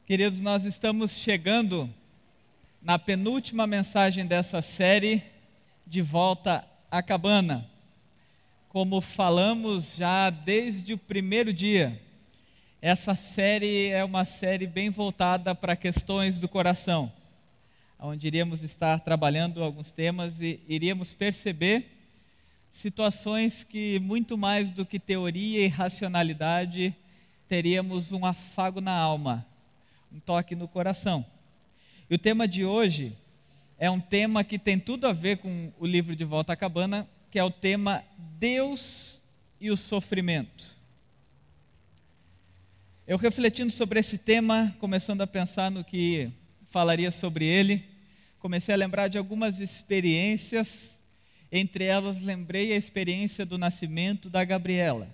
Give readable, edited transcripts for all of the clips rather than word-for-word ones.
Queridos, nós estamos chegando na penúltima mensagem dessa série, De Volta à Cabana. Como falamos já desde o primeiro dia, essa série é uma série bem voltada para questões do coração, onde iríamos estar trabalhando alguns temas e iríamos perceber situações que, muito mais do que teoria e racionalidade, teríamos um afago na alma, um toque no coração. E o tema de hoje é um tema que tem tudo a ver com o livro De Volta à Cabana, que é o tema Deus e o Sofrimento. Eu refletindo sobre esse tema, começando a pensar no que falaria sobre ele, comecei a lembrar de algumas experiências, entre elas lembrei a experiência do nascimento da Gabriela,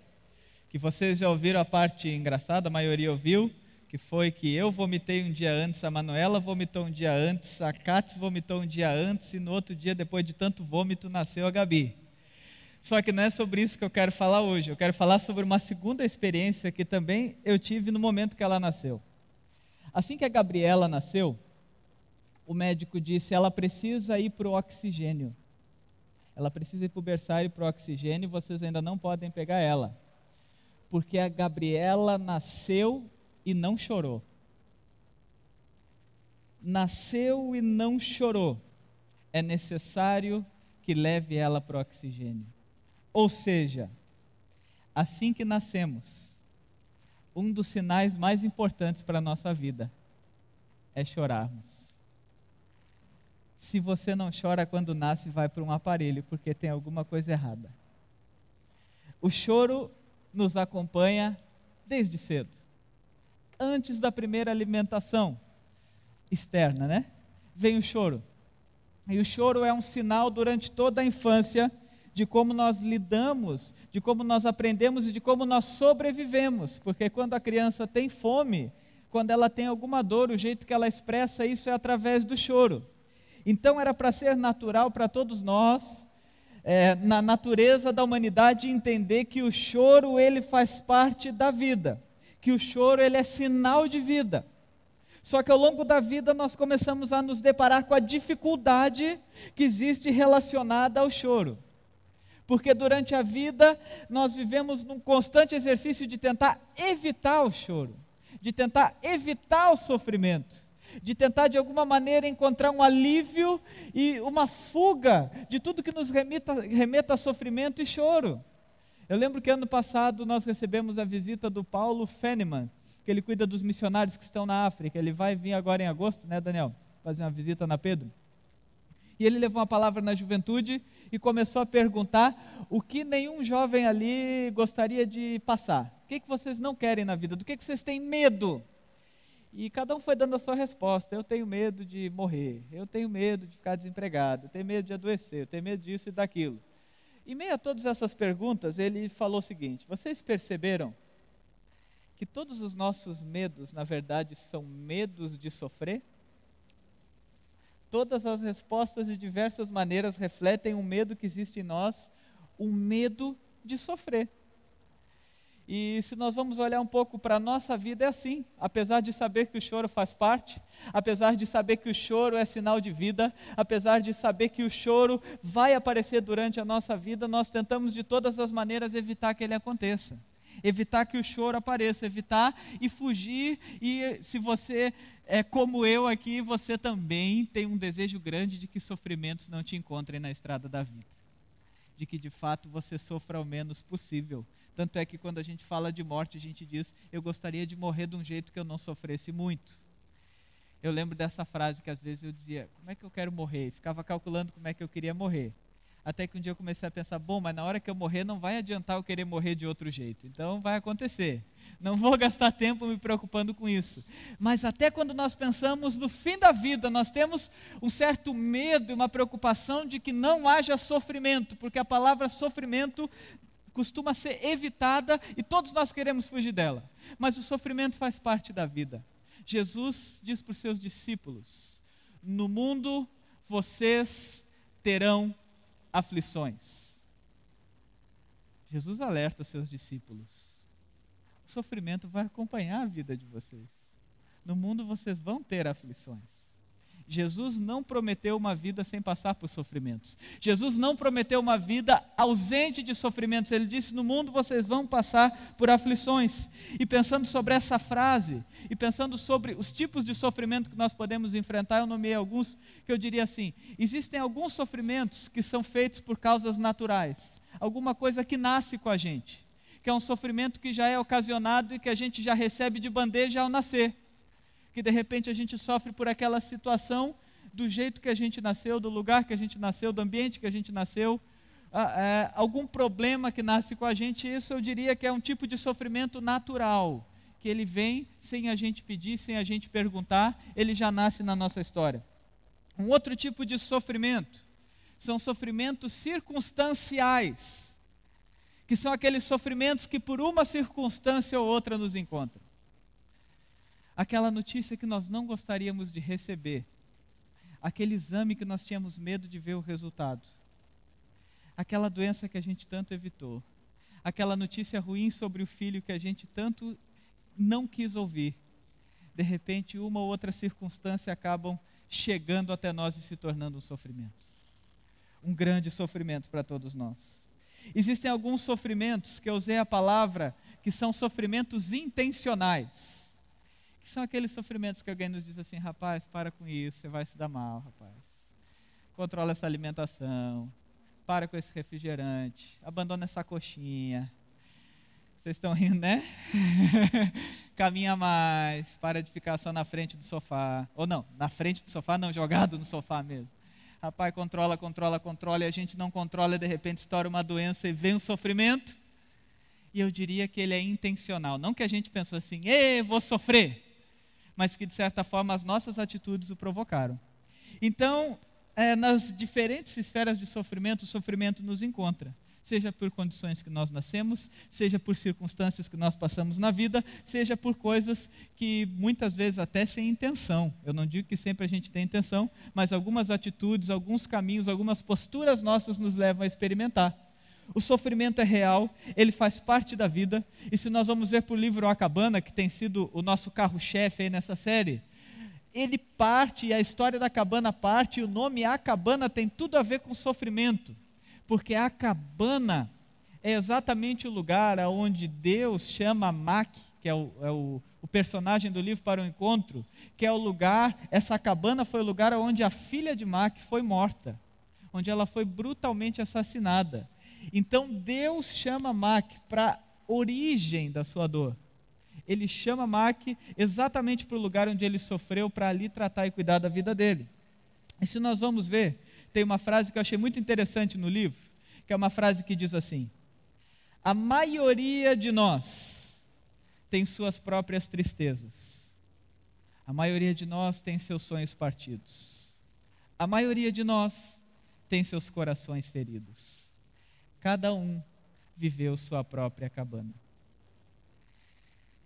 que vocês já ouviram a parte engraçada, a maioria ouviu, que foi que eu vomitei um dia antes, a Manuela vomitou um dia antes, a Cates vomitou um dia antes, e no outro dia, depois de tanto vômito, nasceu a Gabi. Só que não é sobre isso que eu quero falar hoje, eu quero falar sobre uma segunda experiência que também eu tive no momento que ela nasceu. Assim que a Gabriela nasceu, o médico disse, ela precisa ir para o oxigênio. Ela precisa ir para o berçário para o oxigênio, vocês ainda não podem pegar ela. Porque a Gabriela nasceu e não chorou. Nasceu e não chorou. É necessário que leve ela para o oxigênio. Ou seja, assim que nascemos, um dos sinais mais importantes para a nossa vida é chorarmos. Se você não chora quando nasce, vai para um aparelho, porque tem alguma coisa errada. O choro nos acompanha desde cedo. Antes da primeira alimentação externa, né? Vem o choro. E o choro é um sinal durante toda a infância de como nós lidamos, de como nós aprendemos e de como nós sobrevivemos. Porque quando a criança tem fome, quando ela tem alguma dor, o jeito que ela expressa isso é através do choro. Então era para ser natural para todos nós, na natureza da humanidade, entender que o choro ele faz parte da vida. Que o choro ele é sinal de vida. Só que ao longo da vida nós começamos a nos deparar com a dificuldade que existe relacionada ao choro. Porque durante a vida nós vivemos num constante exercício de tentar evitar o choro, de tentar evitar o sofrimento, de tentar de alguma maneira encontrar um alívio e uma fuga de tudo que nos remeta a sofrimento e choro. Eu lembro que ano passado nós recebemos a visita do Paulo Fenneman, que ele cuida dos missionários que estão na África. Ele vai vir agora em agosto, né, Daniel? Fazer uma visita na Pedro. E ele levou uma palavra na juventude e começou a perguntar o que nenhum jovem ali gostaria de passar. O que vocês não querem na vida? Do que vocês têm medo? E cada um foi dando a sua resposta. Eu tenho medo de morrer, eu tenho medo de ficar desempregado, eu tenho medo de adoecer, eu tenho medo disso e daquilo. Em meio a todas essas perguntas, ele falou o seguinte: vocês perceberam que todos os nossos medos, na verdade, são medos de sofrer? Todas as respostas de diversas maneiras refletem um medo que existe em nós, um medo de sofrer. E se nós vamos olhar um pouco para a nossa vida, é assim. Apesar de saber que o choro faz parte, apesar de saber que o choro é sinal de vida, apesar de saber que o choro vai aparecer durante a nossa vida, nós tentamos de todas as maneiras evitar que ele aconteça. Evitar que o choro apareça, evitar e fugir. E se você é como eu aqui, você também tem um desejo grande de que sofrimentos não te encontrem na estrada da vida. De que de fato você sofra o menos possível. Tanto é que quando a gente fala de morte, a gente diz, eu gostaria de morrer de um jeito que eu não sofresse muito. Eu lembro dessa frase que às vezes eu dizia, como é que eu quero morrer? E ficava calculando como é que eu queria morrer. Até que um dia eu comecei a pensar, bom, mas na hora que eu morrer não vai adiantar eu querer morrer de outro jeito. Então vai acontecer. Não vou gastar tempo me preocupando com isso. Mas até quando nós pensamos no fim da vida, nós temos um certo medo e uma preocupação de que não haja sofrimento, porque a palavra sofrimento costuma ser evitada e todos nós queremos fugir dela. Mas o sofrimento faz parte da vida. Jesus diz para os seus discípulos, no mundo vocês terão aflições. Jesus alerta os seus discípulos. O sofrimento vai acompanhar a vida de vocês. No mundo vocês vão ter aflições. Jesus não prometeu uma vida sem passar por sofrimentos. Jesus não prometeu uma vida ausente de sofrimentos. Ele disse, no mundo vocês vão passar por aflições. E pensando sobre essa frase, e pensando sobre os tipos de sofrimento que nós podemos enfrentar, eu nomeei alguns que eu diria assim, existem alguns sofrimentos que são feitos por causas naturais. Alguma coisa que nasce com a gente, que é um sofrimento que já é ocasionado e que a gente já recebe de bandeja ao nascer. Que de repente a gente sofre por aquela situação, do jeito que a gente nasceu, do lugar que a gente nasceu, do ambiente que a gente nasceu, algum problema que nasce com a gente, isso eu diria que é um tipo de sofrimento natural, que ele vem sem a gente pedir, sem a gente perguntar, ele já nasce na nossa história. Um outro tipo de sofrimento, são sofrimentos circunstanciais, que são aqueles sofrimentos que por uma circunstância ou outra nos encontram. Aquela notícia que nós não gostaríamos de receber, aquele exame que nós tínhamos medo de ver o resultado, aquela doença que a gente tanto evitou, aquela notícia ruim sobre o filho que a gente tanto não quis ouvir, de repente uma ou outra circunstância acabam chegando até nós e se tornando um sofrimento, um grande sofrimento para todos nós. Existem alguns sofrimentos que eu usei a palavra, que são sofrimentos intencionais, que são aqueles sofrimentos que alguém nos diz assim, rapaz, para com isso, você vai se dar mal, rapaz. Controla essa alimentação, para com esse refrigerante, abandona essa coxinha. Vocês estão rindo, né? Caminha mais, para de ficar só na frente do sofá. Ou não, na frente do sofá não, jogado no sofá mesmo. Rapaz, controla, e a gente não controla e de repente estoura uma doença e vem um sofrimento. E eu diria que ele é intencional. Não que a gente pensou assim, vou sofrer, mas que de certa forma as nossas atitudes o provocaram. Então, nas diferentes esferas de sofrimento, o sofrimento nos encontra. Seja por condições que nós nascemos, seja por circunstâncias que nós passamos na vida, seja por coisas que muitas vezes até sem intenção. Eu não digo que sempre a gente tem intenção, mas algumas atitudes, alguns caminhos, algumas posturas nossas nos levam a experimentar. O sofrimento é real, ele faz parte da vida, e se nós vamos ver para o livro A Cabana, que tem sido o nosso carro-chefe aí nessa série, ele parte, e a história da cabana parte, e o nome A Cabana tem tudo a ver com sofrimento, porque a cabana é exatamente o lugar onde Deus chama Mac, que é o personagem do livro, para o encontro, que é o lugar, essa cabana foi o lugar onde a filha de Mac foi morta, onde ela foi brutalmente assassinada. Então Deus chama Mac para a origem da sua dor. Ele chama Mac exatamente para o lugar onde ele sofreu, para ali tratar e cuidar da vida dele. E se nós vamos ver, tem uma frase que eu achei muito interessante no livro, que é uma frase que diz assim: a maioria de nós tem suas próprias tristezas. A maioria de nós tem seus sonhos partidos. A maioria de nós tem seus corações feridos. Cada um viveu sua própria cabana.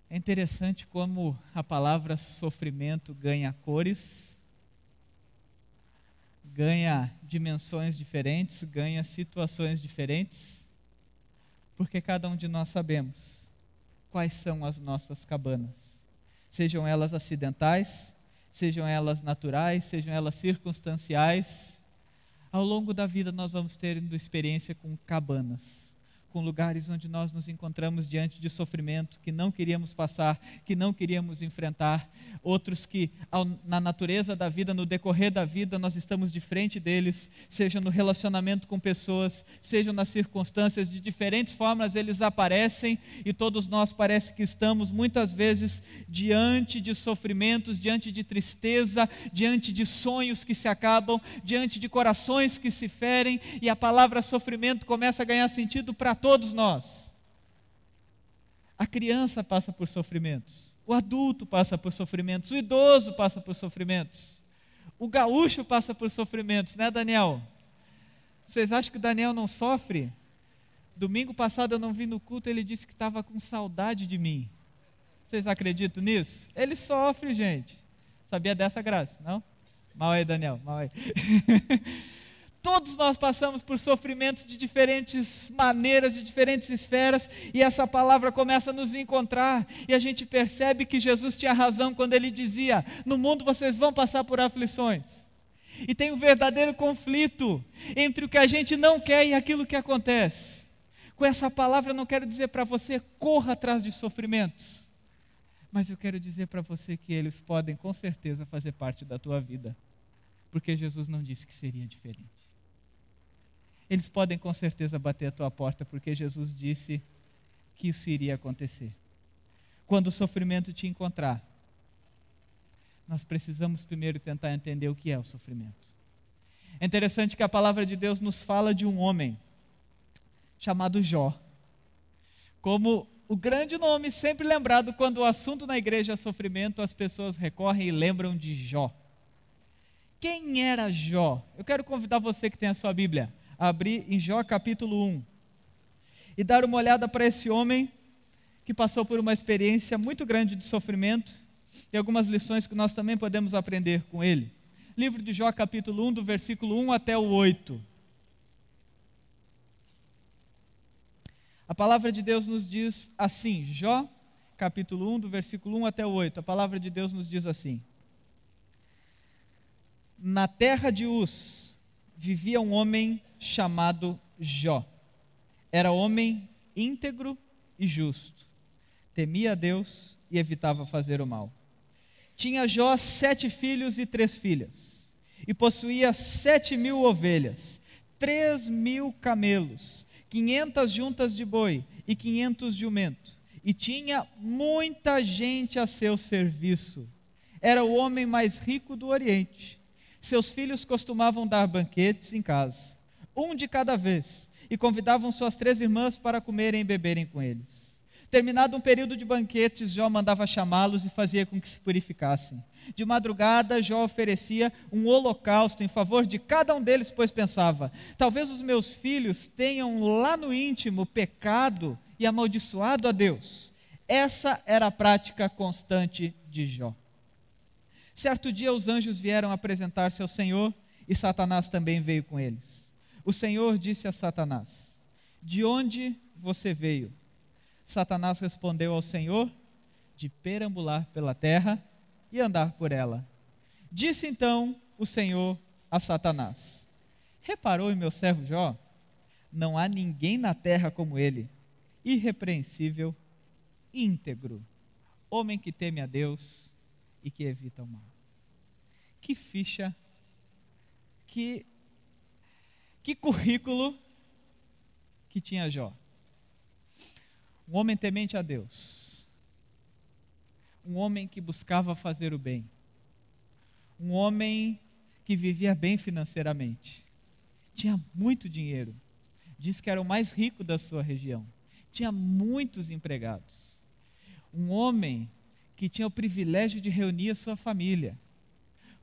É interessante como a palavra sofrimento ganha cores, ganha dimensões diferentes, ganha situações diferentes, porque cada um de nós sabemos quais são as nossas cabanas, sejam elas acidentais, sejam elas naturais, sejam elas circunstanciais. Ao longo da vida nós vamos tendo experiência com cabanas, com lugares onde nós nos encontramos diante de sofrimento que não queríamos passar, que não queríamos enfrentar, outros que na natureza da vida, no decorrer da vida, nós estamos de frente deles, seja no relacionamento com pessoas, seja nas circunstâncias, de diferentes formas eles aparecem e todos nós parece que estamos muitas vezes diante de sofrimentos, diante de tristeza, diante de sonhos que se acabam, diante de corações que se ferem, e a palavra sofrimento começa a ganhar sentido para todos nós. A criança passa por sofrimentos, o adulto passa por sofrimentos, o idoso passa por sofrimentos, o gaúcho passa por sofrimentos, né, Daniel? Vocês acham que o Daniel não sofre? Domingo passado eu não vi no culto, ele disse que estava com saudade de mim. Vocês acreditam nisso? Ele sofre, gente. Sabia dessa graça, não? Mal aí, Daniel, mal aí. Todos nós passamos por sofrimentos de diferentes maneiras, de diferentes esferas, e essa palavra começa a nos encontrar, e a gente percebe que Jesus tinha razão quando ele dizia: no mundo vocês vão passar por aflições. E tem um verdadeiro conflito entre o que a gente não quer e aquilo que acontece. Com essa palavra eu não quero dizer para você, corra atrás de sofrimentos, mas eu quero dizer para você que eles podem com certeza fazer parte da tua vida, porque Jesus não disse que seria diferente. Eles podem com certeza bater a tua porta, porque Jesus disse que isso iria acontecer. Quando o sofrimento te encontrar, nós precisamos primeiro tentar entender o que é o sofrimento. É interessante que a palavra de Deus nos fala de um homem chamado Jó, como o grande nome sempre lembrado quando o assunto na igreja é sofrimento, as pessoas recorrem e lembram de Jó. Quem era Jó? Eu quero convidar você que tem a sua Bíblia a abrir em Jó capítulo 1 e dar uma olhada para esse homem que passou por uma experiência muito grande de sofrimento e algumas lições que nós também podemos aprender com ele. Livro de Jó capítulo 1, do versículo 1 até o 8. A palavra de Deus nos diz assim, Jó capítulo 1, do versículo 1 até o 8. A palavra de Deus nos diz assim: na terra de Uz vivia um homem chamado Jó. Era homem íntegro e justo. Temia a Deus e evitava fazer o mal. Tinha Jó 7 filhos e 3 filhas. E possuía 7.000 ovelhas, 3.000 camelos, 500 juntas de boi e 500 jumento. E tinha muita gente a seu serviço. Era o homem mais rico do Oriente. Seus filhos costumavam dar banquetes em casa, um de cada vez, e convidavam suas 3 irmãs para comerem e beberem com eles. Terminado um período de banquetes, Jó mandava chamá-los e fazia com que se purificassem. De madrugada, Jó oferecia um holocausto em favor de cada um deles, pois pensava: talvez os meus filhos tenham lá no íntimo pecado e amaldiçoado a Deus. Essa era a prática constante de Jó. Certo dia os anjos vieram apresentar-se ao Senhor e Satanás também veio com eles. O Senhor disse a Satanás: de onde você veio? Satanás respondeu ao Senhor: de perambular pela terra e andar por ela. Disse então o Senhor a Satanás: reparou em meu servo Jó? Não há ninguém na terra como ele, irrepreensível, íntegro, homem que teme a Deus e que evita o mal. Que ficha, que currículo que tinha Jó. Um homem temente a Deus, um homem que buscava fazer o bem, um homem que vivia bem financeiramente, tinha muito dinheiro, diz que era o mais rico da sua região, tinha muitos empregados, um homem que tinha o privilégio de reunir a sua família,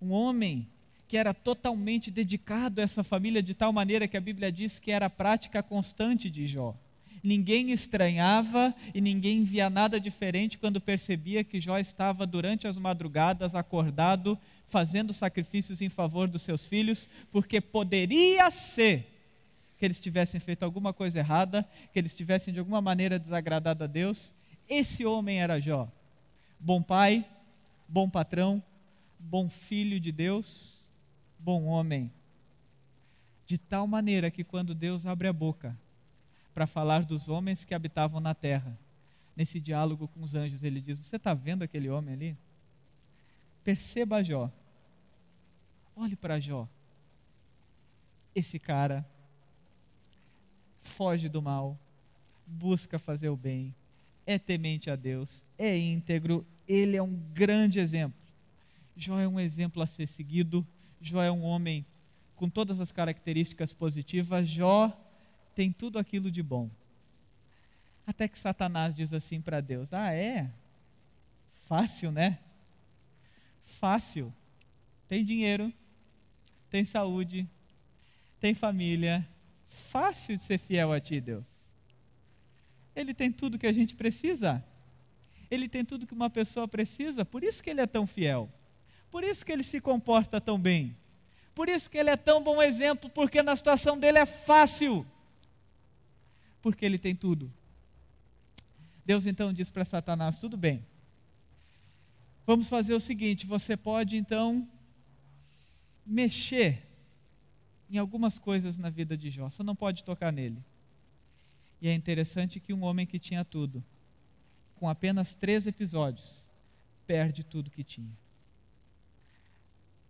um homem que era totalmente dedicado a essa família, de tal maneira que a Bíblia diz que era a prática constante de Jó. Ninguém estranhava e ninguém via nada diferente quando percebia que Jó estava durante as madrugadas acordado, fazendo sacrifícios em favor dos seus filhos, porque poderia ser que eles tivessem feito alguma coisa errada, que eles tivessem de alguma maneira desagradado a Deus. Esse homem era Jó. Bom pai, bom patrão, bom filho de Deus, bom homem. De tal maneira que quando Deus abre a boca para falar dos homens que habitavam na terra, nesse diálogo com os anjos, ele diz: você está vendo aquele homem ali? Perceba Jó. Olhe para Jó. Esse cara foge do mal, busca fazer o bem, é temente a Deus, é íntegro, ele é um grande exemplo. Jó é um exemplo a ser seguido, Jó é um homem com todas as características positivas, Jó tem tudo aquilo de bom. Até que Satanás diz assim para Deus: ah, é? Fácil, né? Fácil. Tem dinheiro, tem saúde, tem família. Fácil de ser fiel a ti, Deus. Ele tem tudo que a gente precisa. Ele tem tudo que uma pessoa precisa. Por isso que ele é tão fiel. Por isso que ele se comporta tão bem. Por isso que ele é tão bom exemplo, porque na situação dele é fácil. Porque ele tem tudo. Deus então diz para Satanás, tudo bem. Vamos fazer o seguinte, você pode então mexer em algumas coisas na vida de Jó, você não pode tocar nele. E é interessante que um homem que tinha tudo, com apenas 3 episódios, perde tudo que tinha.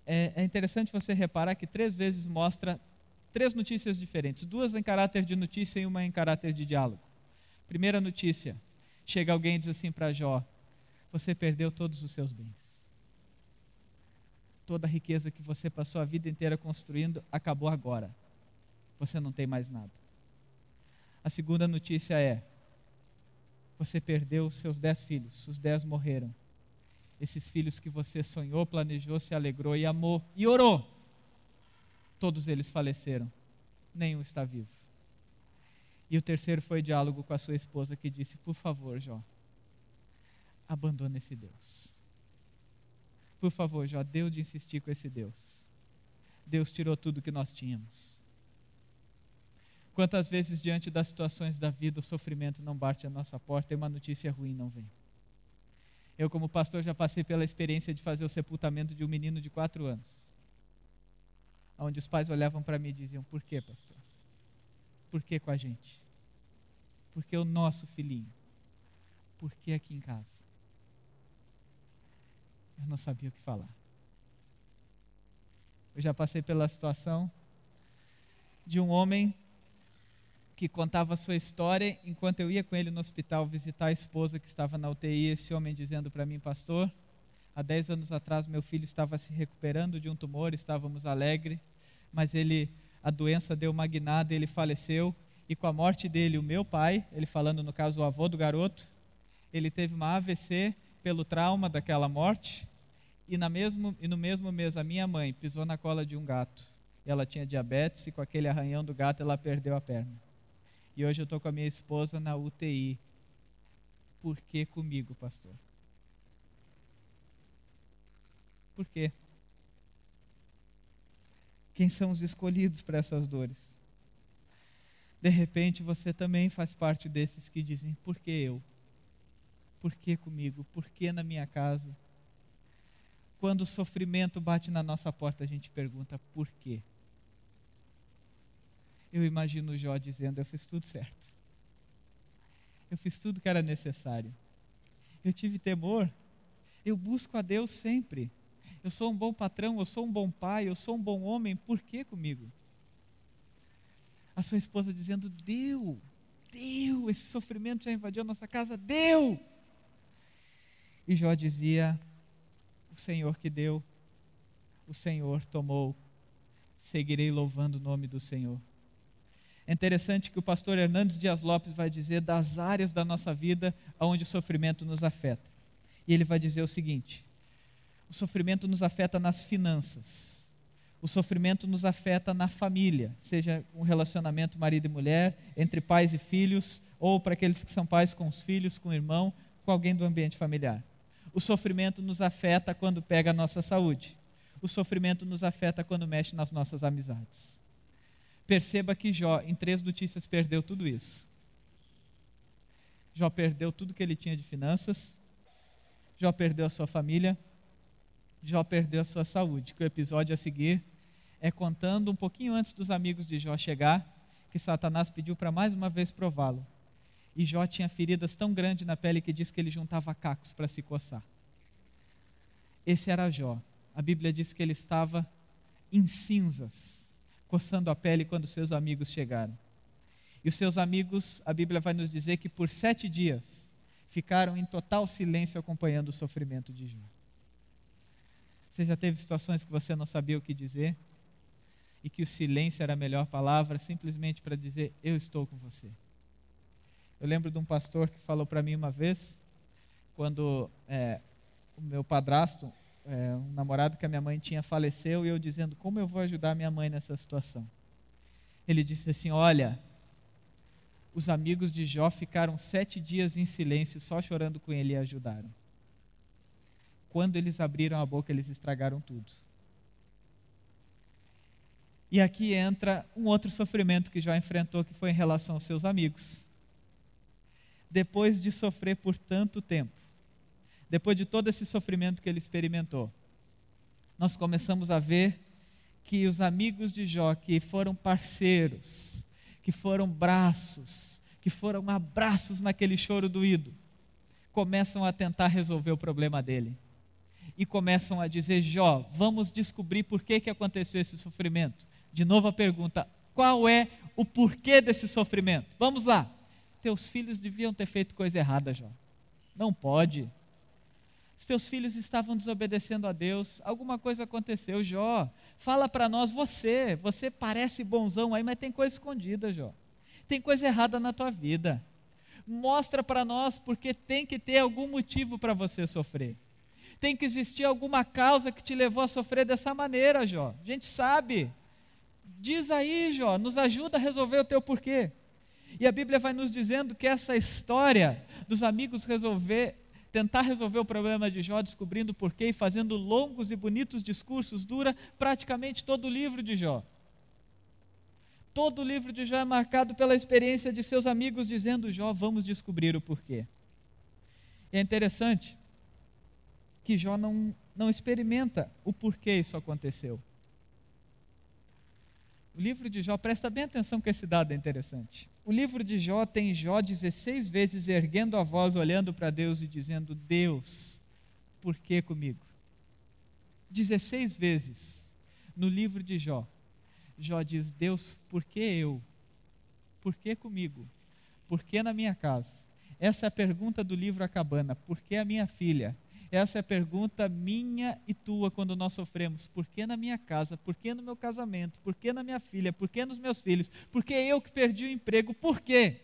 É interessante você reparar que 3 vezes mostra 3 notícias diferentes, 2 em caráter de notícia e uma em caráter de diálogo. Primeira notícia, chega alguém e diz assim para Jó, você perdeu todos os seus bens. Toda a riqueza que você passou a vida inteira construindo, acabou agora. Você não tem mais nada. A segunda notícia é, você perdeu os seus 10 filhos, os 10 morreram. Esses filhos que você sonhou, planejou, se alegrou e amou e orou, todos eles faleceram, nenhum está vivo. E o terceiro foi diálogo com a sua esposa que disse, por favor, Jó, abandone esse Deus. Por favor, Jó, deu de insistir com esse Deus. Deus tirou tudo que nós tínhamos. Quantas vezes diante das situações da vida o sofrimento não bate à nossa porta e uma notícia ruim não vem. Eu como pastor já passei pela experiência de fazer o sepultamento de um menino de 4 anos. Onde os pais olhavam para mim e diziam, por que, pastor? Por que com a gente? Por que o nosso filhinho? Por que aqui em casa? Eu não sabia o que falar. Eu já passei pela situação de um homem que contava a sua história enquanto eu ia com ele no hospital visitar a esposa que estava na UTI, esse homem dizendo para mim, pastor, há 10 anos atrás meu filho estava se recuperando de um tumor, estávamos alegres, mas a doença deu uma guinada e ele faleceu, e com a morte dele, o meu pai, ele falando no caso o avô do garoto, ele teve uma AVC pelo trauma daquela morte, e no mesmo mês a minha mãe pisou na cola de um gato, e ela tinha diabetes, e com aquele arranhão do gato ela perdeu a perna. E hoje eu estou com a minha esposa na UTI. Por que comigo, pastor? Por quê? Quem são os escolhidos para essas dores? De repente você também faz parte desses que dizem, por que eu? Por que comigo? Por que na minha casa? Quando o sofrimento bate na nossa porta, a gente pergunta, por quê? Eu imagino Jó dizendo, eu fiz tudo certo. Eu fiz tudo que era necessário. Eu tive temor. Eu busco a Deus sempre. Eu sou um bom patrão, eu sou um bom pai, eu sou um bom homem. Por que comigo? A sua esposa dizendo, deu, esse sofrimento já invadiu a nossa casa, deu. E Jó dizia, o Senhor que deu, o Senhor tomou, seguirei louvando o nome do Senhor. É interessante que o pastor Hernandes Dias Lopes vai dizer das áreas da nossa vida onde o sofrimento nos afeta. E ele vai dizer o seguinte, o sofrimento nos afeta nas finanças, o sofrimento nos afeta na família, seja um relacionamento marido e mulher, entre pais e filhos, ou para aqueles que são pais com os filhos, com o irmão, com alguém do ambiente familiar. O sofrimento nos afeta quando pega a nossa saúde. O sofrimento nos afeta quando mexe nas nossas amizades. Perceba que Jó, em 3 notícias, perdeu tudo isso. Jó perdeu tudo que ele tinha de finanças, Jó perdeu a sua família, Jó perdeu a sua saúde, que o episódio a seguir é contando um pouquinho antes dos amigos de Jó chegar, que Satanás pediu para mais uma vez prová-lo. E Jó tinha feridas tão grandes na pele que diz que ele juntava cacos para se coçar. Esse era Jó. A Bíblia diz que ele estava em cinzas, coçando a pele quando seus amigos chegaram. E os seus amigos, a Bíblia vai nos dizer que por 7 dias ficaram em total silêncio acompanhando o sofrimento de Jó. Você já teve situações que você não sabia o que dizer e que o silêncio era a melhor palavra, simplesmente para dizer, eu estou com você. Eu lembro de um pastor que falou para mim uma vez, quando o meu padrasto, um namorado que a minha mãe tinha, faleceu, e eu dizendo, como eu vou ajudar minha mãe nessa situação? Ele disse assim, olha, os amigos de Jó ficaram 7 dias em silêncio, só chorando com ele, e ajudaram. Quando eles abriram a boca, eles estragaram tudo. E aqui entra um outro sofrimento que Jó enfrentou, que foi em relação aos seus amigos. Depois de sofrer por tanto tempo, depois de todo esse sofrimento que ele experimentou, nós começamos a ver que os amigos de Jó, que foram parceiros, que foram braços, que foram abraços naquele choro doído, começam a tentar resolver o problema dele. E começam a dizer: Jó, vamos descobrir por que aconteceu esse sofrimento. De novo a pergunta: qual é o porquê desse sofrimento? Vamos lá. Teus filhos deviam ter feito coisa errada, Jó. Não pode. Os teus filhos estavam desobedecendo a Deus. Alguma coisa aconteceu, Jó. Fala para nós, você parece bonzão aí, mas tem coisa escondida, Jó. Tem coisa errada na tua vida. Mostra para nós, porque tem que ter algum motivo para você sofrer. Tem que existir alguma causa que te levou a sofrer dessa maneira, Jó. A gente sabe. Diz aí, Jó, nos ajuda a resolver o teu porquê. E a Bíblia vai nos dizendo que essa história dos amigos tentar resolver o problema de Jó, descobrindo o porquê e fazendo longos e bonitos discursos, dura praticamente todo o livro de Jó. Todo o livro de Jó é marcado pela experiência de seus amigos dizendo: Jó, vamos descobrir o porquê. E é interessante que Jó não experimenta o porquê isso aconteceu. O livro de Jó, presta bem atenção que esse dado é interessante. O livro de Jó tem Jó 16 vezes erguendo a voz, olhando para Deus e dizendo: Deus, por que comigo? 16 vezes no livro de Jó, Jó diz: Deus, por que eu? Por que comigo? Por que na minha casa? Essa é a pergunta do livro A Cabana. Por que a minha filha? Essa é a pergunta minha e tua quando nós sofremos. Por que na minha casa? Por que no meu casamento? Por que na minha filha? Por que nos meus filhos? Por que eu que perdi o emprego? Por quê?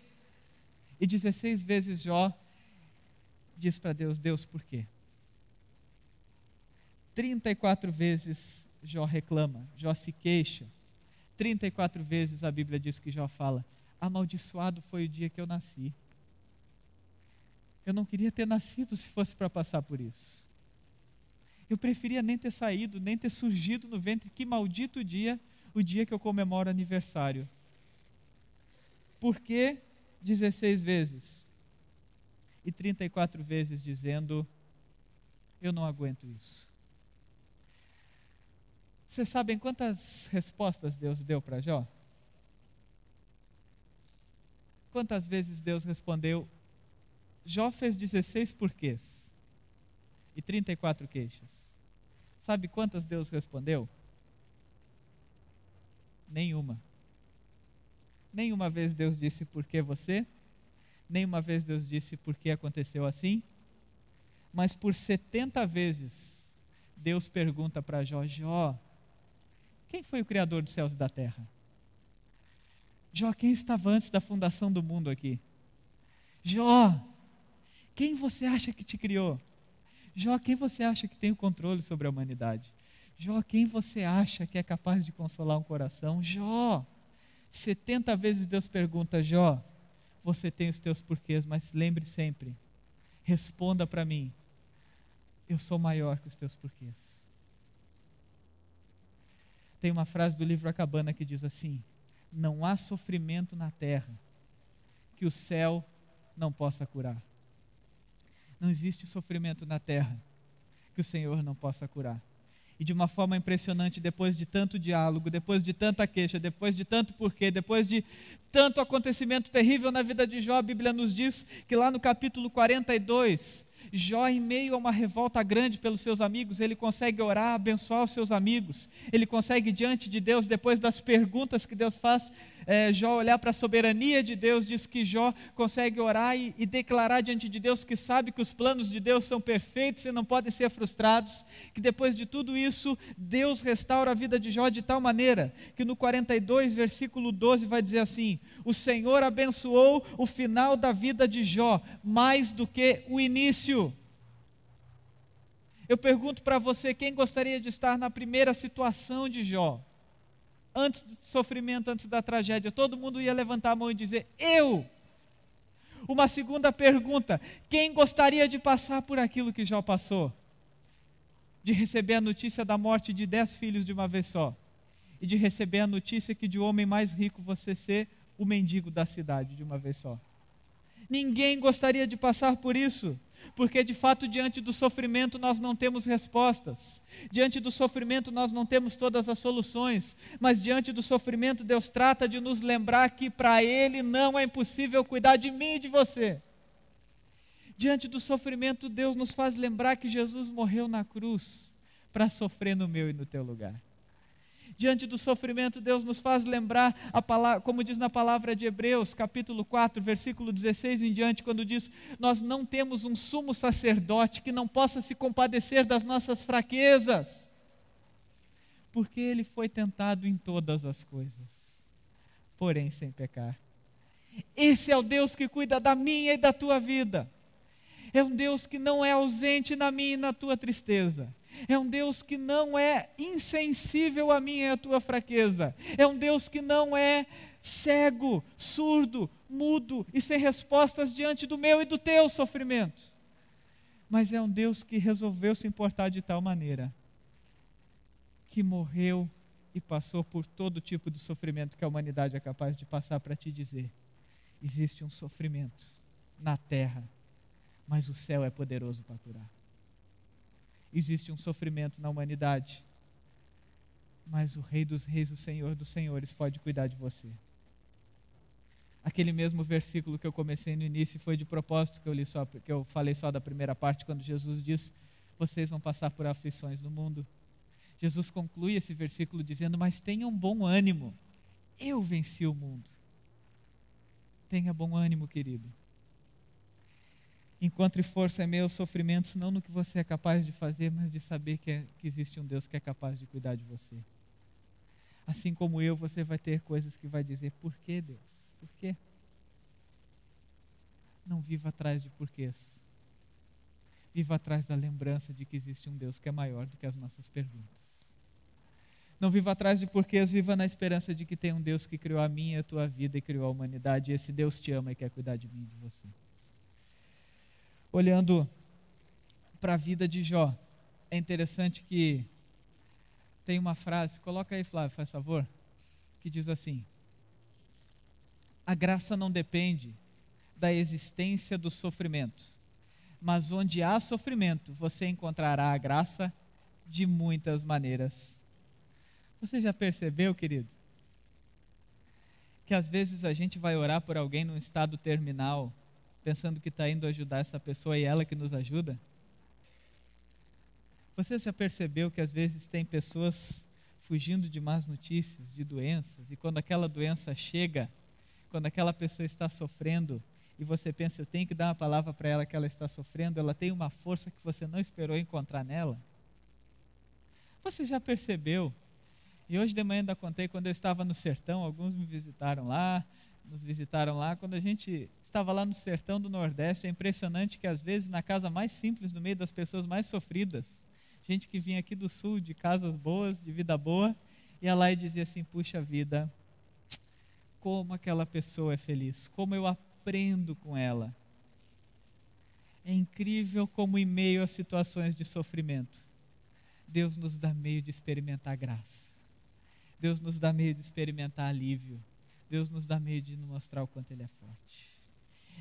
E 16 vezes Jó diz para Deus: Deus, por quê? 34 vezes Jó reclama, Jó se queixa. 34 vezes a Bíblia diz que Jó fala: amaldiçoado foi o dia que eu nasci. Eu não queria ter nascido se fosse para passar por isso. Eu preferia nem ter saído, nem ter surgido no ventre. Que maldito dia, o dia que eu comemoro aniversário. Por que 16 vezes? E 34 vezes dizendo: eu não aguento isso. Vocês sabem quantas respostas Deus deu para Jó? Quantas vezes Deus respondeu? Jó fez 16 porquês e 34 queixas. Sabe quantas Deus respondeu? Nenhuma. Nenhuma vez Deus disse por que você, nenhuma vez Deus disse por que aconteceu assim, mas por 70 vezes Deus pergunta para Jó: Jó, quem foi o Criador dos céus e da terra? Jó, quem estava antes da fundação do mundo aqui? Jó, quem você acha que te criou? Jó, quem você acha que tem o controle sobre a humanidade? Jó, quem você acha que é capaz de consolar um coração? Jó, 70 vezes Deus pergunta: Jó, você tem os teus porquês, mas lembre sempre, responda para mim: eu sou maior que os teus porquês. Tem uma frase do livro A Cabana que diz assim: não há sofrimento na terra que o céu não possa curar. Não existe sofrimento na terra que o Senhor não possa curar. E de uma forma impressionante, depois de tanto diálogo, depois de tanta queixa, depois de tanto porquê, depois de tanto acontecimento terrível na vida de Jó, a Bíblia nos diz que lá no capítulo 42, Jó, em meio a uma revolta grande pelos seus amigos, ele consegue orar, abençoar os seus amigos. Ele consegue, diante de Deus, depois das perguntas que Deus faz, Jó olhar para a soberania de Deus, diz que Jó consegue orar e declarar diante de Deus que sabe que os planos de Deus são perfeitos e não podem ser frustrados, que depois de tudo isso, Deus restaura a vida de Jó de tal maneira, que no 42, versículo 12, vai dizer assim: o Senhor abençoou o final da vida de Jó, mais do que o início. Eu pergunto para você, quem gostaria de estar na primeira situação de Jó? Antes do sofrimento, antes da tragédia, todo mundo ia levantar a mão e dizer: eu! Uma segunda pergunta: quem gostaria de passar por aquilo que Jó passou? De receber a notícia da morte de 10 filhos de uma vez só, e de receber a notícia que de homem mais rico você ser o mendigo da cidade de uma vez só. Ninguém gostaria de passar por isso, porque de fato diante do sofrimento nós não temos respostas, diante do sofrimento nós não temos todas as soluções, mas diante do sofrimento Deus trata de nos lembrar que para Ele não é impossível cuidar de mim e de você. Diante do sofrimento Deus nos faz lembrar que Jesus morreu na cruz para sofrer no meu e no teu lugar. Diante do sofrimento, Deus nos faz lembrar, como diz na palavra de Hebreus, capítulo 4, versículo 16 em diante, quando diz: nós não temos um sumo sacerdote que não possa se compadecer das nossas fraquezas, porque Ele foi tentado em todas as coisas, porém sem pecar. Esse é o Deus que cuida da minha e da tua vida. É um Deus que não é ausente na minha e na tua tristeza. É um Deus que não é insensível à minha e à tua fraqueza. É um Deus que não é cego, surdo, mudo e sem respostas diante do meu e do teu sofrimento. Mas é um Deus que resolveu se importar de tal maneira que morreu e passou por todo tipo de sofrimento que a humanidade é capaz de passar para te dizer: existe um sofrimento na terra, mas o céu é poderoso para curar. Existe um sofrimento na humanidade, mas o Rei dos Reis, o Senhor dos Senhores pode cuidar de você. Aquele mesmo versículo que eu comecei no início foi de propósito que eu falei só da primeira parte, quando Jesus diz: vocês vão passar por aflições no mundo. Jesus conclui esse versículo dizendo: mas tenham bom ânimo, eu venci o mundo. Tenha bom ânimo, querido. Encontre força em meus sofrimentos, não no que você é capaz de fazer, mas de saber que existe um Deus que é capaz de cuidar de você. Assim como eu, você vai ter coisas que vai dizer: por que, Deus? Por quê? Não viva atrás de porquês. Viva atrás da lembrança de que existe um Deus que é maior do que as nossas perguntas. Não viva atrás de porquês, viva na esperança de que tem um Deus que criou a minha e a tua vida e criou a humanidade, e esse Deus te ama e quer cuidar de mim e de você. Olhando para a vida de Jó, é interessante que tem uma frase, coloca aí, Flávio, faz favor, que diz assim: a graça não depende da existência do sofrimento, mas onde há sofrimento, você encontrará a graça de muitas maneiras. Você já percebeu, querido, que às vezes a gente vai orar por alguém num estado terminal, pensando que está indo ajudar essa pessoa e ela que nos ajuda? Você já percebeu que às vezes tem pessoas fugindo de más notícias, de doenças, e quando aquela doença chega, quando aquela pessoa está sofrendo, e você pensa: eu tenho que dar uma palavra para ela que ela está sofrendo, ela tem uma força que você não esperou encontrar nela? Você já percebeu? E hoje de manhã ainda contei, quando eu estava no sertão, alguns nos visitaram lá, quando a gente estava lá no sertão do Nordeste, é impressionante que às vezes na casa mais simples, no meio das pessoas mais sofridas, gente que vinha aqui do sul, de casas boas, de vida boa, ia lá e dizia assim: puxa vida, como aquela pessoa é feliz, como eu aprendo com ela. É incrível como em meio a situações de sofrimento, Deus nos dá meio de experimentar graça. Deus nos dá meio de experimentar alívio. Deus nos dá meio de nos mostrar o quanto Ele é forte.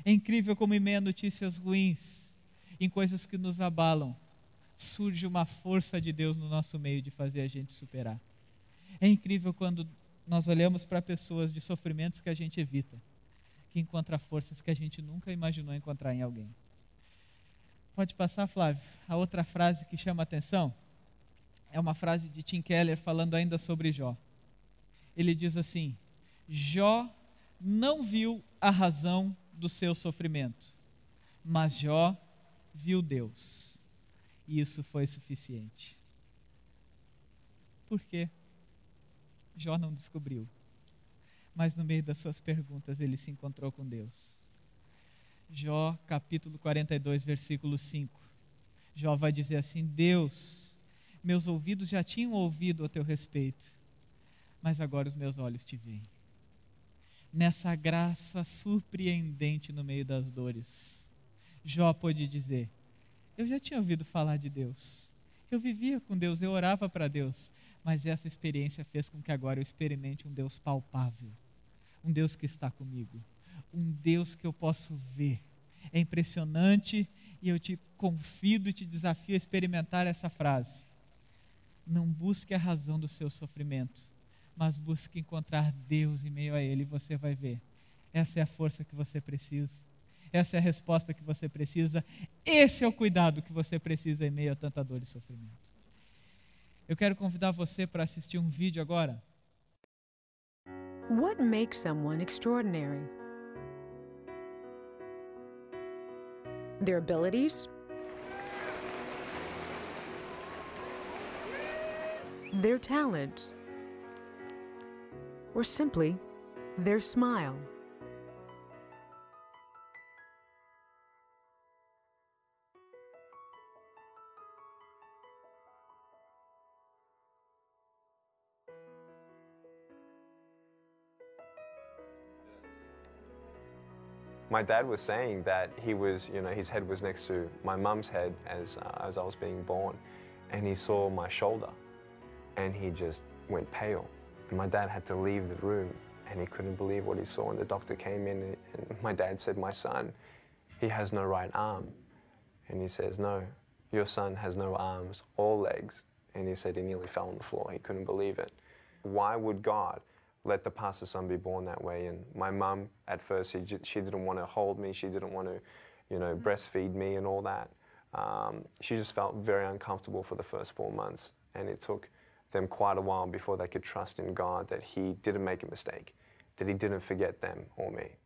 É incrível como em meio a notícias ruins, em coisas que nos abalam, surge uma força de Deus no nosso meio de fazer a gente superar. É incrível quando nós olhamos para pessoas de sofrimentos que a gente evita, que encontra forças que a gente nunca imaginou encontrar em alguém. Pode passar, Flávio? A outra frase que chama a atenção é uma frase de Tim Keller falando ainda sobre Jó. Ele diz assim: Jó não viu a razão do seu sofrimento, mas Jó viu Deus, e isso foi suficiente. Por quê? Jó não descobriu, mas no meio das suas perguntas ele se encontrou com Deus. Jó capítulo 42, versículo 5. Jó vai dizer assim: Deus, meus ouvidos já tinham ouvido a teu respeito, mas agora os meus olhos te veem. Nessa graça surpreendente no meio das dores, Jó pôde dizer: eu já tinha ouvido falar de Deus, Eu vivia com Deus, eu orava para Deus, mas essa experiência fez com que agora eu experimente um Deus palpável, um Deus que está comigo, um Deus que eu posso ver. É impressionante e eu te convido e te desafio a experimentar essa frase. Não busque a razão do seu sofrimento, mas busque encontrar Deus em meio a ele, e você vai ver. Essa é a força que você precisa, essa é a resposta que você precisa, esse é o cuidado que você precisa em meio a tanta dor e sofrimento. Eu quero convidar você para assistir um vídeo agora. What makes someone extraordinary? Their abilities? Their talents? Or simply, their smile? My dad was saying that he was, his head was next to my mum's head as I was being born, and he saw my shoulder, and he just went pale. And my dad had to leave the room, and he couldn't believe what he saw. And the doctor came in, and my dad said, "My son, he has no right arm." And he says, "No, your son has no arms or legs." And he said he nearly fell on the floor. He couldn't believe it. Why would God let the pastor's son be born that way? And my mum, at first, she didn't want to hold me. She didn't want to, breastfeed me and all that. She just felt very uncomfortable for the first 4 months. And it took them quite a while before they could trust in God that he didn't make a mistake, that he didn't forget them or me.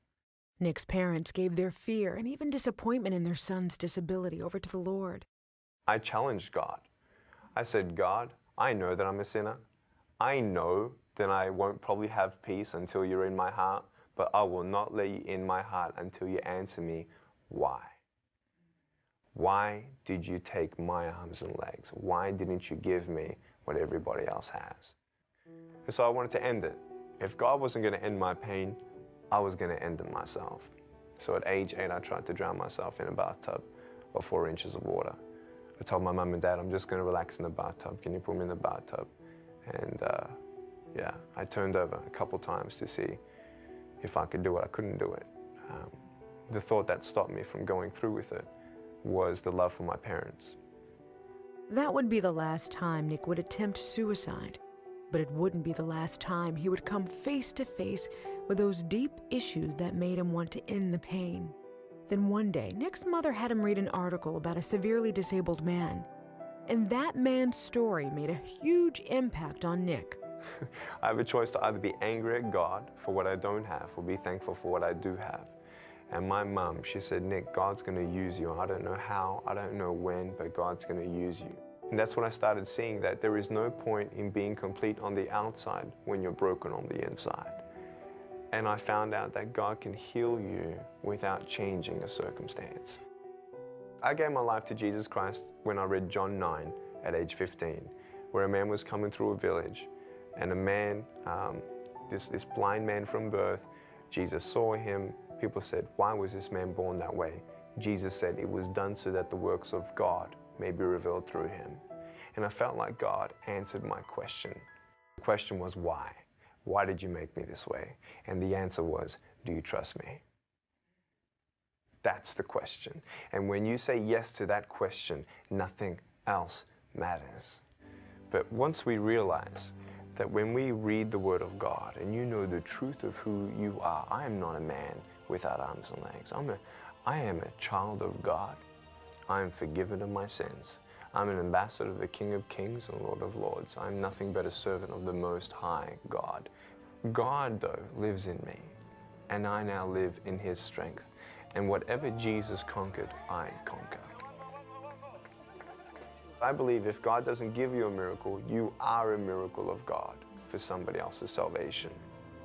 Nick's parents gave their fear and even disappointment in their son's disability over to the Lord. I challenged God. I said, "God, I know that I'm a sinner. I know that I won't probably have peace until you're in my heart, but I will not let you in my heart until you answer me, why? Why did you take my arms and legs? Why didn't you give me what everybody else has?" And so I wanted to end it. If God wasn't going to end my pain, I was going to end it myself. So at age 8, I tried to drown myself in a bathtub of 4 inches of water. I told my mum and dad, "I'm just going to relax in the bathtub. Can you put me in the bathtub?" And yeah, I turned over a couple times to see if I could do it. I couldn't do it. The thought that stopped me from going through with it was the love for my parents. That would be the last time Nick would attempt suicide, but it wouldn't be the last time he would come face to face with those deep issues that made him want to end the pain. Then one day, Nick's mother had him read an article about a severely disabled man, and that man's story made a huge impact on Nick. I have a choice to either be angry at God for what I don't have or be thankful for what I do have. And my mum, she said, "Nick, God's going to use you. I don't know how, I don't know when, but God's going to use you." And that's when I started seeing that there is no point in being complete on the outside when you're broken on the inside. And I found out that God can heal you without changing a circumstance. I gave my life to Jesus Christ when I read John 9 at age 15, where a man was coming through a village, and a man, this blind man from birth, Jesus saw him. People said, "Why was this man born that way?" Jesus said, "It was done so that the works of God may be revealed through him." And I felt like God answered my question. The question was, why? Why did you make me this way? And the answer was, do you trust me? That's the question. And when you say yes to that question, nothing else matters. But once we realize that when we read the Word of God and you know the truth of who you are, I am not a man without arms and legs. I am a child of God. I am forgiven of my sins. I'm an ambassador of the King of Kings and Lord of Lords. I'm nothing but a servant of the Most High God. God, though, lives in me, and I now live in His strength. And whatever Jesus conquered, I conquer. I believe if God doesn't give you a miracle, you are a miracle of God for somebody else's salvation.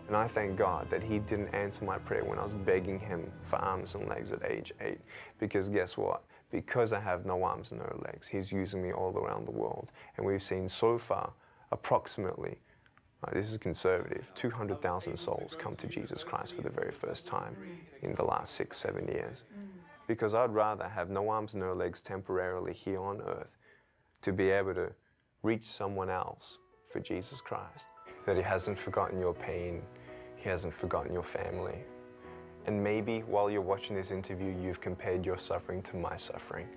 And I thank God that He didn't answer my prayer when I was begging Him for arms and legs at age 8. Because guess what? Because I have no arms and no legs, He's using me all around the world. And we've seen so far, approximately, this is conservative, 200,000 souls come to Jesus Christ for the very first time in the last 6-7 years. Because I'd rather have no arms, no legs temporarily here on earth to be able to reach someone else for Jesus Christ. That He hasn't forgotten your pain, He hasn't forgotten your family. And maybe while you're watching this interview, you've compared your suffering to my suffering.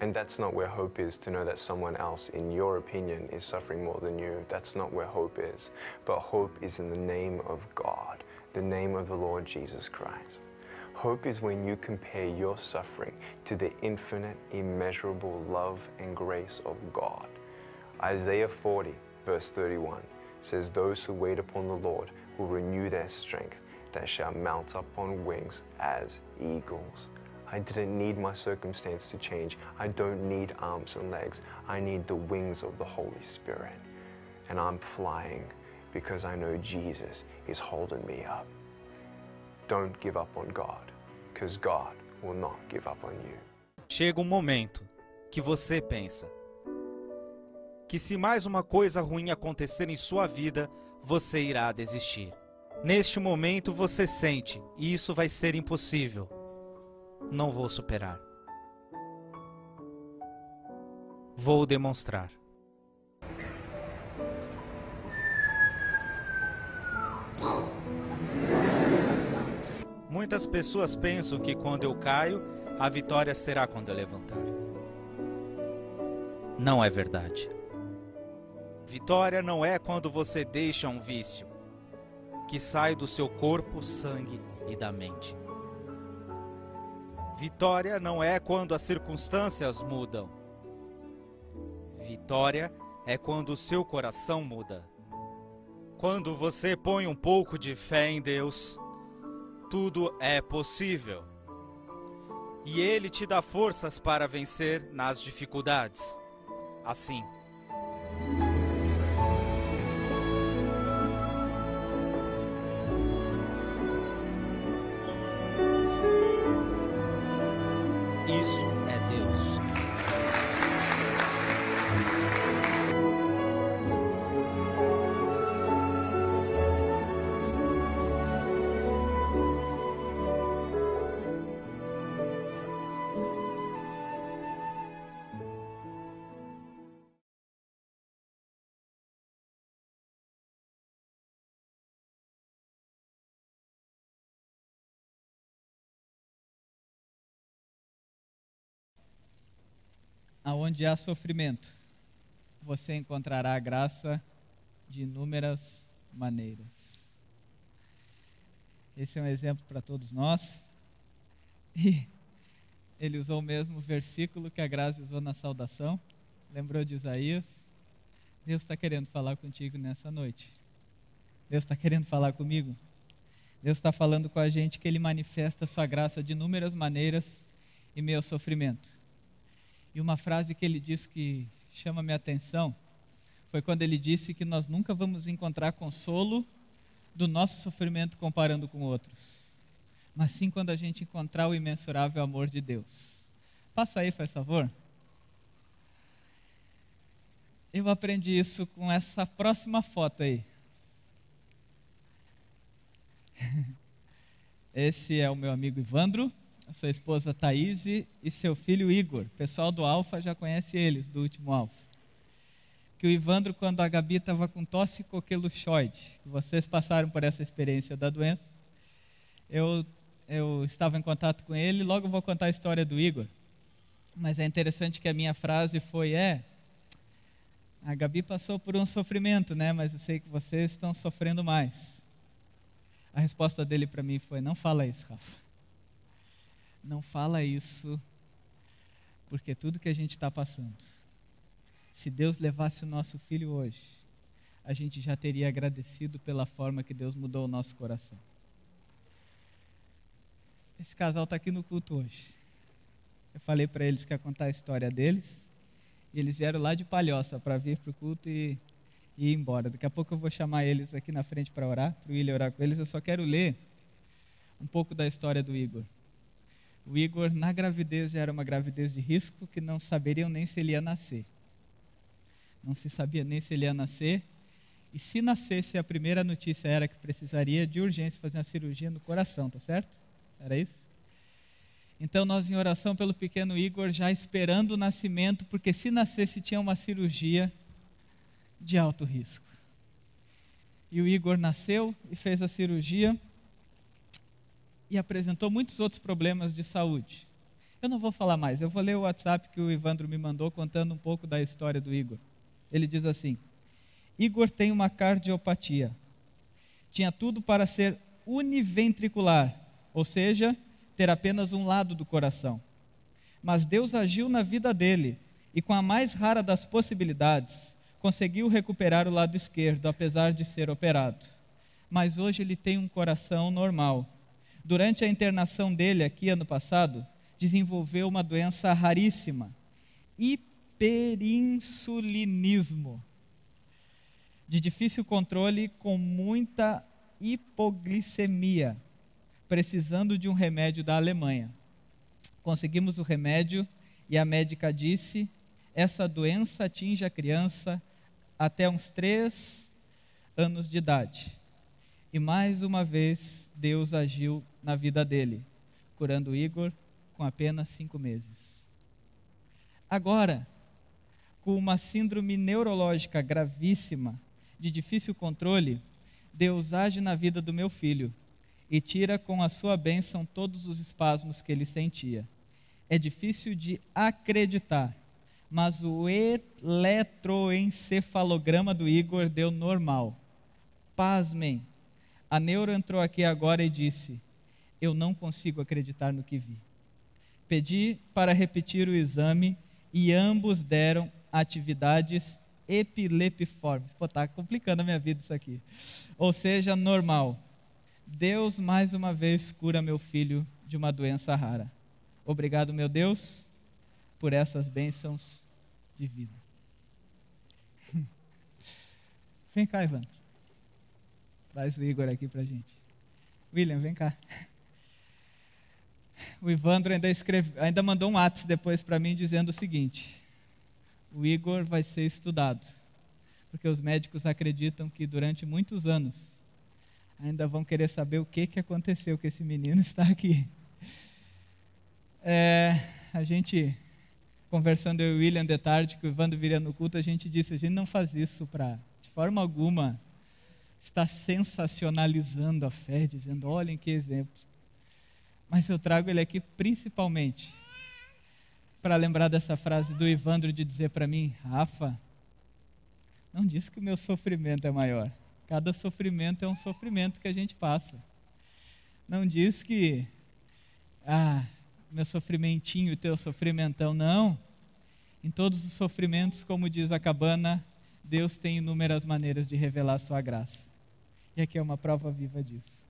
And that's not where hope is, to know that someone else, in your opinion, is suffering more than you. That's not where hope is. But hope is in the name of God, the name of the Lord Jesus Christ. Hope is when you compare your suffering to the infinite, immeasurable love and grace of God. Isaiah 40, verse 31, says, "Those who wait upon the Lord will renew their strength. They shall mount up on wings as eagles." I didn't need my circumstance to change. I don't need arms and legs. I need the wings of the Holy Spirit. And I'm flying because I know Jesus is holding me up. Don't give up on God, because God will not give up on you. Chega um momento que você pensa que se mais uma coisa ruim acontecer em sua vida, você irá desistir. Neste momento você sente, isso vai ser impossível. Não vou superar. Vou demonstrar. Muitas pessoas pensam que quando eu caio, a vitória será quando eu levantar. Não é verdade. Vitória não é quando você deixa um vício que sai do seu corpo, sangue e da mente. Vitória não é quando as circunstâncias mudam. Vitória é quando o seu coração muda. Quando você põe um pouco de fé em Deus, tudo é possível. E Ele te dá forças para vencer nas dificuldades. Assim. Isso é Deus. Aonde há sofrimento, você encontrará a graça de inúmeras maneiras. Esse é um exemplo para todos nós. E ele usou o mesmo versículo que a Grazi usou na saudação. Lembrou de Isaías? Deus está querendo falar contigo nessa noite. Deus está querendo falar comigo. Deus está falando com a gente que Ele manifesta a sua graça de inúmeras maneiras em meio ao sofrimento. E uma frase que ele disse que chama minha atenção foi quando ele disse que nós nunca vamos encontrar consolo do nosso sofrimento comparando com outros, mas sim quando a gente encontrar o imensurável amor de Deus. Passa aí, faz favor. Eu aprendi isso com essa próxima foto aí. Esse é o meu amigo Ivandro, a sua esposa Thaís e seu filho Igor. O pessoal do Alfa já conhece eles, do último Alfa. Que o Ivandro, quando a Gabi estava com tosse coqueluchoide, vocês passaram por essa experiência da doença, eu estava em contato com ele, logo vou contar a história do Igor. Mas é interessante que a minha frase foi, a Gabi passou por um sofrimento, né? Mas eu sei que vocês estão sofrendo mais. A resposta dele para mim foi, não fala isso, Rafa. Não fala isso, porque tudo que a gente está passando, se Deus levasse o nosso filho hoje, a gente já teria agradecido pela forma que Deus mudou o nosso coração. Esse casal está aqui no culto hoje. Eu falei para eles que ia contar a história deles, e eles vieram lá de Palhoça para vir para o culto e ir embora. Daqui a pouco eu vou chamar eles aqui na frente para orar, para o William orar com eles. Eu só quero ler um pouco da história do Igor. O Igor, na gravidez, já era uma gravidez de risco, que não saberiam nem se ele ia nascer. Não se sabia nem se ele ia nascer. E se nascesse, a primeira notícia era que precisaria de urgência fazer uma cirurgia no coração, tá certo? Era isso? Então nós em oração pelo pequeno Igor, já esperando o nascimento, porque se nascesse tinha uma cirurgia de alto risco. E o Igor nasceu e fez a cirurgia e apresentou muitos outros problemas de saúde. Eu não vou falar mais, eu vou ler o WhatsApp que o Ivandro me mandou contando um pouco da história do Igor. Ele diz assim: Igor tem uma cardiopatia. Tinha tudo para ser univentricular, ou seja, ter apenas um lado do coração. Mas Deus agiu na vida dele e, com a mais rara das possibilidades, conseguiu recuperar o lado esquerdo, apesar de ser operado. Mas hoje ele tem um coração normal. Durante a internação dele aqui ano passado, desenvolveu uma doença raríssima, hiperinsulinismo, de difícil controle com muita hipoglicemia, precisando de um remédio da Alemanha. Conseguimos o remédio e a médica disse: essa doença atinge a criança até uns 3 anos de idade. E mais uma vez Deus agiu na vida dele, curando o Igor com apenas 5 meses. Agora, com uma síndrome neurológica gravíssima, de difícil controle, Deus age na vida do meu filho e tira com a sua bênção todos os espasmos que ele sentia. É difícil de acreditar, mas o eletroencefalograma do Igor deu normal. Pasmem, a neuro entrou aqui agora e disse: eu não consigo acreditar no que vi. Pedi para repetir o exame e ambos deram atividades epilepiformes. Pô, tá complicando a minha vida isso aqui. Ou seja, normal. Deus mais uma vez cura meu filho de uma doença rara. Obrigado, meu Deus, por essas bênçãos de vida. Vem cá, Ivan. Traz o Igor aqui pra gente. William, vem cá. O Ivandro ainda mandou um WhatsApp depois para mim dizendo o seguinte: o Igor vai ser estudado, porque os médicos acreditam que durante muitos anos ainda vão querer saber o que aconteceu que esse menino está aqui. A gente, conversando eu e o William de tarde, que o Ivandro viria no culto, a gente disse: a gente não faz isso para, de forma alguma, estar sensacionalizando a fé, dizendo: olhem que exemplo. Mas eu trago ele aqui principalmente para lembrar dessa frase do Ivandro de dizer para mim: Rafa, não diz que o meu sofrimento é maior. Cada sofrimento é um sofrimento que a gente passa. Não diz que, meu sofrimentinho e teu sofrimentão. Não. Em todos os sofrimentos, como diz a cabana, Deus tem inúmeras maneiras de revelar a sua graça. E aqui é uma prova viva disso.